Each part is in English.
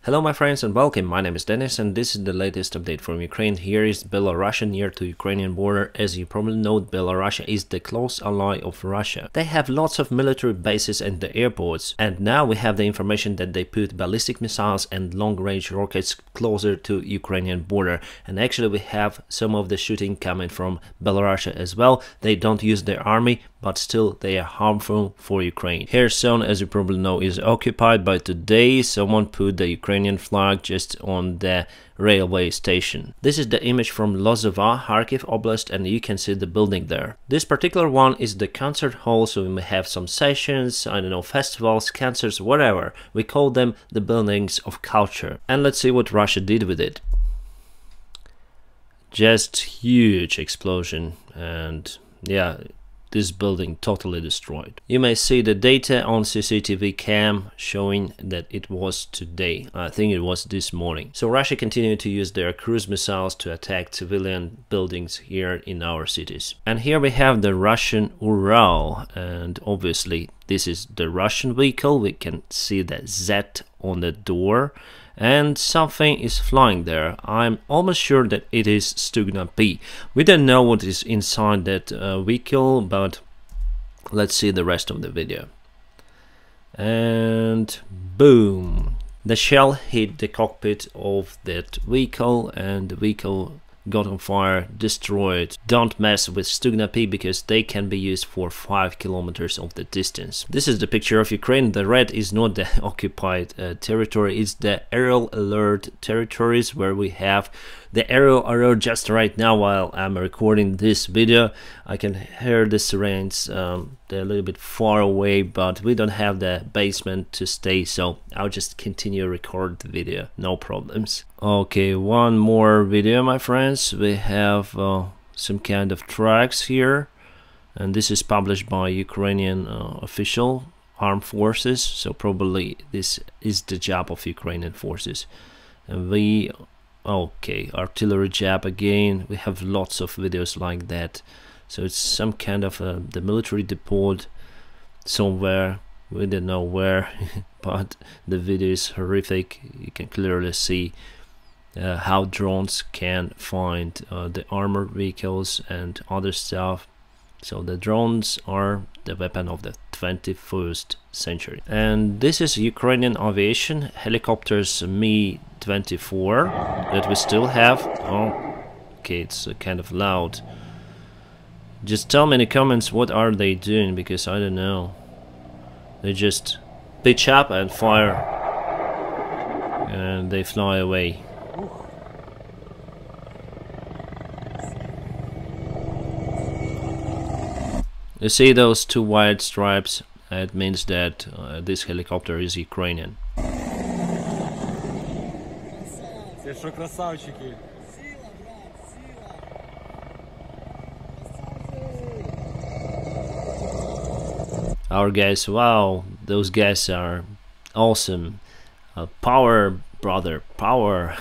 Hello my friends and welcome, my name is Dennis and this is the latest update from Ukraine. Here is Belarus near to Ukrainian border. As you probably know, Belarus is the close ally of Russia. They have lots of military bases and the airports, and now we have the information that they put ballistic missiles and long-range rockets closer to Ukrainian border, and actually we have some of the shooting coming from Belarus as well. They don't use their army, but still they are harmful for Ukraine. Kherson, as you probably know, is occupied, but today someone put the Ukrainian flag just on the railway station. This is the image from Lozova, Kharkiv Oblast, and you can see the building there. This particular one is the concert hall, so we may have some sessions, I don't know, festivals, concerts, whatever. We call them the buildings of culture. And let's see what Russia did with it. Just huge explosion, and yeah, this building totally destroyed. You may see the data on CCTV cam showing that it was today. I think it was this morning. So Russia continued to use their cruise missiles to attack civilian buildings here in our cities. And here we have the Russian Ural, and obviously this is the Russian vehicle. We can see the Z on the door, and something is flying there. I'm almost sure that it is Stugna P. We don't know what is inside that vehicle, but let's see the rest of the video. And boom! The shell hit the cockpit of that vehicle, and the vehicle got on fire, destroyed. Don't mess with Stugna P because they can be used for 5 kilometers of the distance. This is the picture of Ukraine. The red is not the occupied territory, it's the aerial alert territories where we have the aerial alert just right now while I'm recording this video. I can hear the sirens, they're a little bit far away, but we don't have the basement to stay, so I'll just continue record the video, no problems. Okay, one more video my friends. We have some kind of tracks here, and this is published by Ukrainian official armed forces, so probably this is the job of Ukrainian forces. And we okay, artillery jab again. We have lots of videos like that, so it's some kind of the military depot somewhere, we don't know where. But the video is horrific. You can clearly see how drones can find the armored vehicles and other stuff. So the drones are the weapon of the 21st century. And this is Ukrainian aviation helicopters Mi-24 that we still have. Oh, okay, it's kind of loud. Just tell me in the comments what are they doing, because I don't know. They just pitch up and fire, and they fly away. You see those two white stripes? It means that this helicopter is Ukrainian. Our guys, wow, those guys are awesome. Power, brother, power.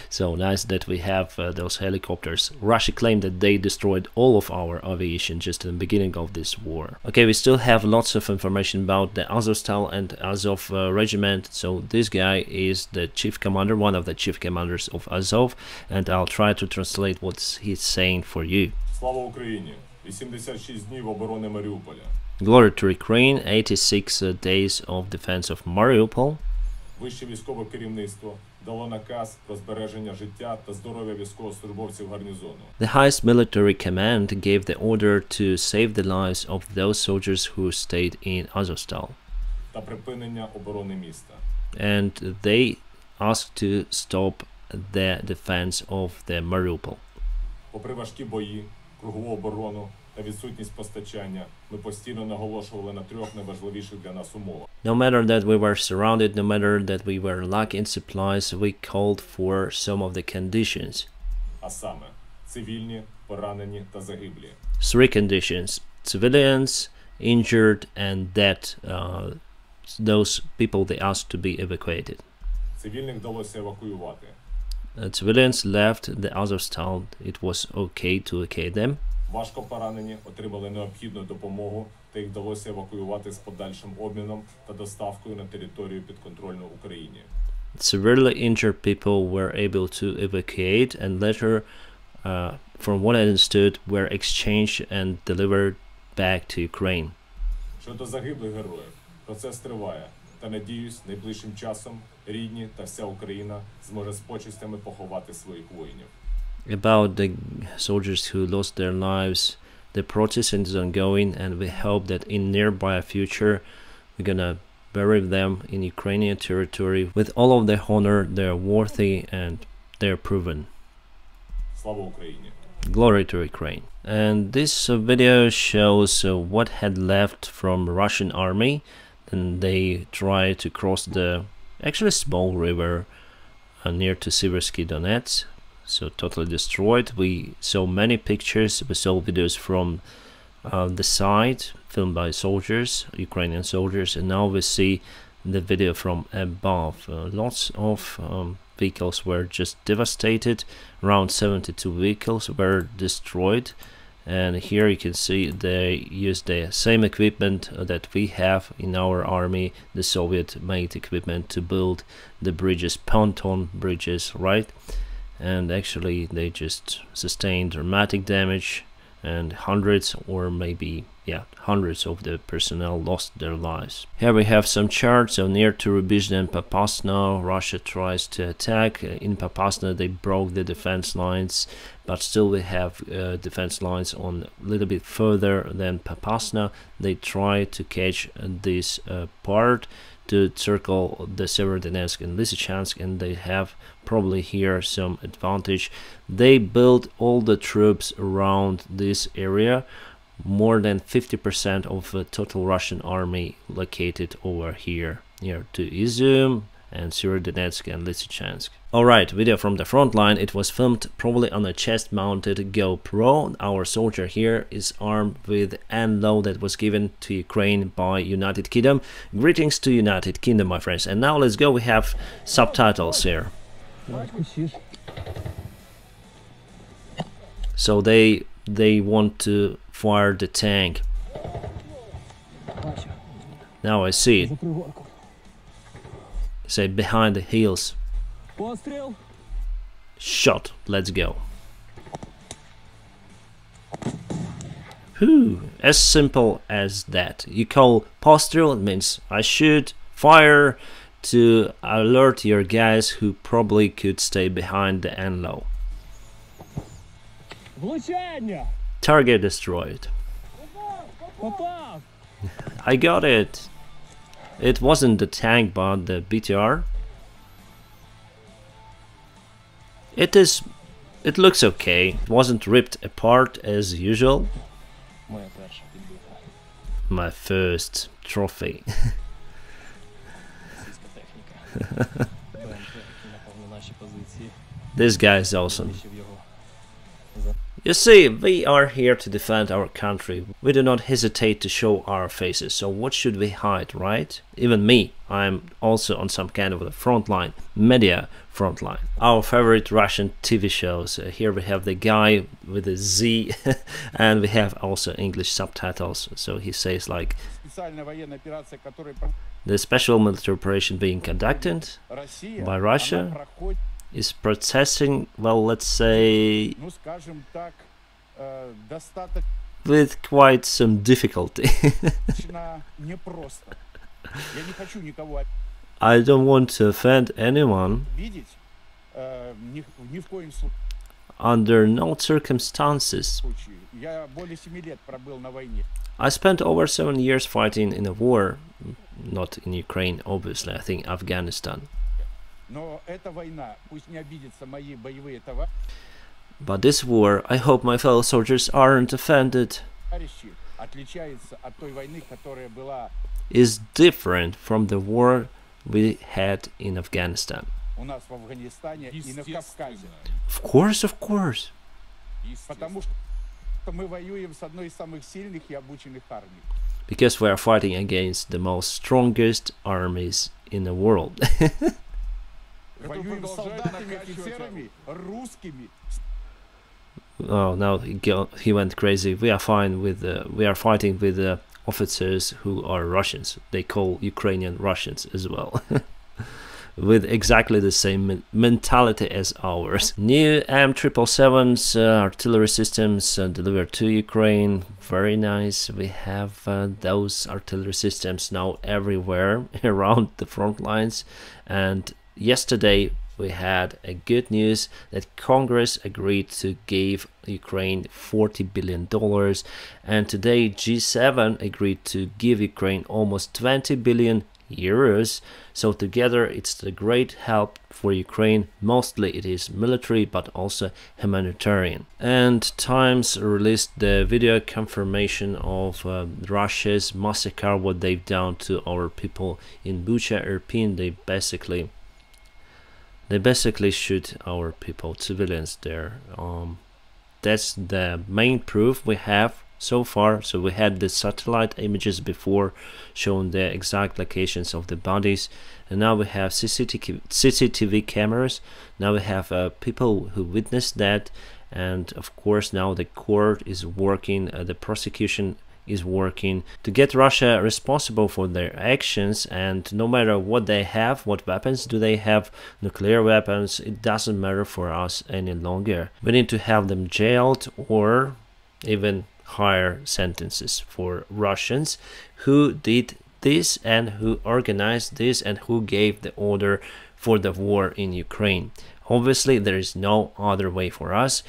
So nice that we have those helicopters. Russia claimed that they destroyed all of our aviation just in the beginning of this war. Okay, we still have lots of information about the Azovstal and Azov regiment. So this guy is the chief commander, one of the chief commanders of Azov, and I'll try to translate what he's saying for you. Слава Україні! 86 днів оборони Маріуполя. Glory to Ukraine, 86 days of defense of Mariupol. Вище військове керівництво дало наказ про збереження життя та здоров'я військовослужбовців гарнізону. The highest military command gave the order to save the lives of those soldiers who stayed in Azovstal. Та припинення оборони міста. And they asked to stop the defense of the Mariupol. Попри важкі бої, кругову оборону та відсутність постачання, ми постійно наголошували на трьох найважливіших для нас умовах. No matter that we were surrounded, no matter that we were lacking supplies, we called for some of the conditions. А саме, цивільні, поранені та загиблі. 3 conditions: civilians, injured, and dead. Those people they asked to be evacuated. Цивільних вдалося евакуювати. Civilians left the Azovstal. It was okay to evacuate them. Важко поранені отримали необхідну допомогу та їх вдалося евакуювати з подальшим обміном та доставкою на територію підконтрольну Україні. Severely injured people were able to evacuate and later, from what I understood, were exchanged and delivered back to Ukraine. Щодо загиблих героїв, процес триває, та надіюсь, найближчим часом рідні та вся Україна зможе з почестями поховати своїх воїнів. About the soldiers who lost their lives, the protest is ongoing, and we hope that in nearby future we're gonna bury them in Ukrainian territory with all of the honor they're worthy and they're proven. Слава Україні! Glory to Ukraine. And this video shows what had left from Russian army. Then they tried to cross the actually small river near to Seversky Donetsk, so totally destroyed. We saw many pictures, we saw videos from the side filmed by soldiers, Ukrainian soldiers, and now we see the video from above. Lots of vehicles were just devastated. Around 72 vehicles were destroyed, and here you can see they used the same equipment that we have in our army, the Soviet-made equipment, to build the bridges, pontoon bridges, right? And actually they just sustained dramatic damage, and hundreds or maybe hundreds of the personnel lost their lives. Here we have some charts. So near to Rubizhne and Popasna, Russia tries to attack. In Popasna they broke the defense lines, but still we have defense lines on a little bit further than Popasna. They try to catch this part to circle the Severodonetsk and Lysychansk, and they have probably here some advantage. They built all the troops around this area. More than 50% of the total Russian army located over here, near to Izum and Severodonetsk and Lysychansk. Alright, video from the front line. It was filmed probably on a chest-mounted GoPro. Our soldier here is armed with ANLO that was given to Ukraine by United Kingdom. Greetings to United Kingdom, my friends. And now let's go. We have subtitles here. So they want to fire the tank. Now I see it. Say behind the hills. Shot. Let's go. Whew. As simple as that. You call posterior, it means I should fire to alert your guys who probably could stay behind the ANLO. Target destroyed. I got it. It wasn't the tank but the BTR. It looks okay. It wasn't ripped apart as usual. My first trophy. This guy is awesome. You see, we are here to defend our country. We do not hesitate to show our faces, so what should we hide, right? Even me, I'm also on some kind of the front line, media front line. Our favorite Russian TV shows. Here we have the guy with a Z, and we have also English subtitles. So he says like, the special military operation being conducted by Russia is processing, well, let's say, with quite some difficulty. I don't want to offend anyone. Under no circumstances. I spent over 7 years fighting in a war, not in Ukraine, obviously, I think Afghanistan. But this war, I hope my fellow soldiers aren't offended, is different from the war we had in Afghanistan. Of course, of course. Because we are fighting against the most strongest armies in the world. Oh no, he went crazy. We are fine with we are fighting with officers who are Russians. They call Ukrainian Russians as well. with exactly the same mentality as ours. New M777s artillery systems delivered to Ukraine. Very nice. We have those artillery systems now everywhere around the front lines. And yesterday we had a good news that Congress agreed to give Ukraine $40 billion, and today G7 agreed to give Ukraine almost 20 billion euros. So together it's a great help for Ukraine. Mostly it is military but also humanitarian. And Times released the video confirmation of Russia's massacre, what they've done to our people in Bucha, Irpin. They basically shoot our people, civilians there. That's the main proof we have so far. So we had the satellite images before showing the exact locations of the bodies, and now we have CCTV cameras. Now we have people who witnessed that, and of course now the court is working, the prosecution is working to get Russia responsible for their actions. And no matter what they have, what weapons do they have, nuclear weapons, it doesn't matter for us any longer. We need to have them jailed or even higher sentences for Russians who did this and who organized this and who gave the order for the war in Ukraine. Obviously there is no other way for us.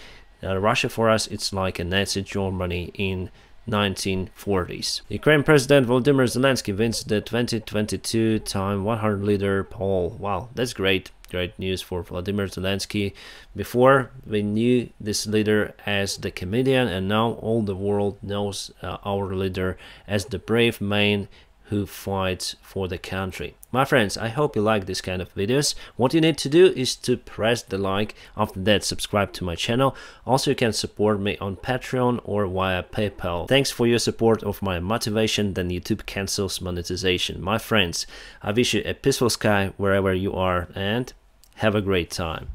Russia for us, it's like a Nazi Germany in 1940s. Ukraine President Volodymyr Zelensky wins the 2022 Time 100 leader poll. Wow, that's great. Great news for Volodymyr Zelensky. Before we knew this leader as the comedian, and now all the world knows our leader as the brave man who fights for the country. My friends, I hope you like this kind of videos. What you need to do is to press the like. After that, subscribe to my channel. Also, you can support me on Patreon or via PayPal. Thanks for your support of my motivation. Then YouTube cancels monetization. My friends, I wish you a peaceful sky wherever you are, and have a great time.